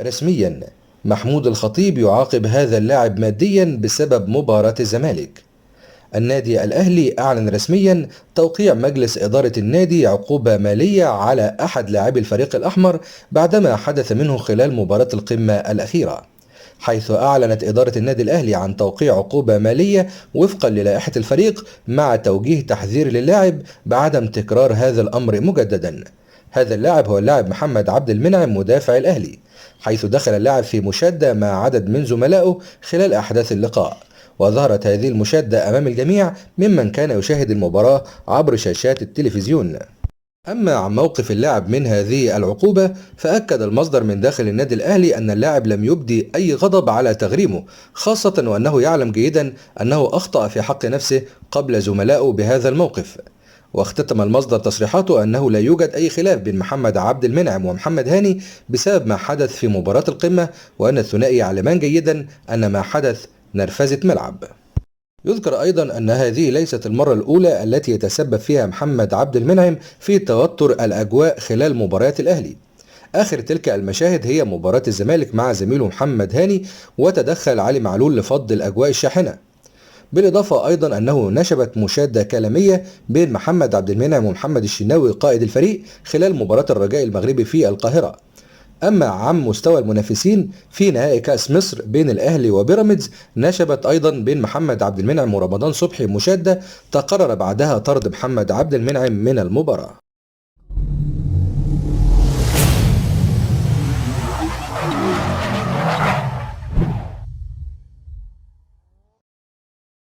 رسميا، محمود الخطيب يعاقب هذا اللاعب ماديا بسبب مباراة الزمالك. النادي الأهلي أعلن رسميا توقيع مجلس إدارة النادي عقوبة مالية على أحد لاعبي الفريق الأحمر بعدما حدث منه خلال مباراة القمة الأخيرة، حيث أعلنت إدارة النادي الأهلي عن توقيع عقوبة مالية وفقا للائحة الفريق مع توجيه تحذير للاعب بعدم تكرار هذا الأمر مجددا. هذا اللاعب هو اللاعب محمد عبد المنعم مدافع الأهلي، حيث دخل اللاعب في مشادة مع عدد من زملائه خلال أحداث اللقاء، وظهرت هذه المشادة أمام الجميع ممن كان يشاهد المباراة عبر شاشات التلفزيون. أما عن موقف اللاعب من هذه العقوبة، فأكد المصدر من داخل النادي الأهلي أن اللاعب لم يبدي أي غضب على تغريمه، خاصة وأنه يعلم جيدا أنه أخطأ في حق نفسه قبل زملائه بهذا الموقف. واختتم المصدر تصريحاته أنه لا يوجد أي خلاف بين محمد عبد المنعم ومحمد هاني بسبب ما حدث في مباراة القمة، وأن الثنائي يعلمان جيدا أن ما حدث نرفزة ملعب. يذكر أيضا أن هذه ليست المرة الأولى التي يتسبب فيها محمد عبد المنعم في توتر الأجواء خلال مباريات الأهلي. آخر تلك المشاهد هي مباراة الزمالك مع زميله محمد هاني، وتدخل علي معلول لفض الأجواء الشاحنة. بالإضافة أيضا أنه نشبت مشادة كلامية بين محمد عبد المنعم ومحمد الشناوي قائد الفريق خلال مباراة الرجاء المغربي في القاهرة. أما عن مستوى المنافسين في نهائي كأس مصر بين الأهلي وبيراميدز، نشبت أيضا بين محمد عبد المنعم ورمضان صبحي مشادة تقرر بعدها طرد محمد عبد المنعم من المباراة.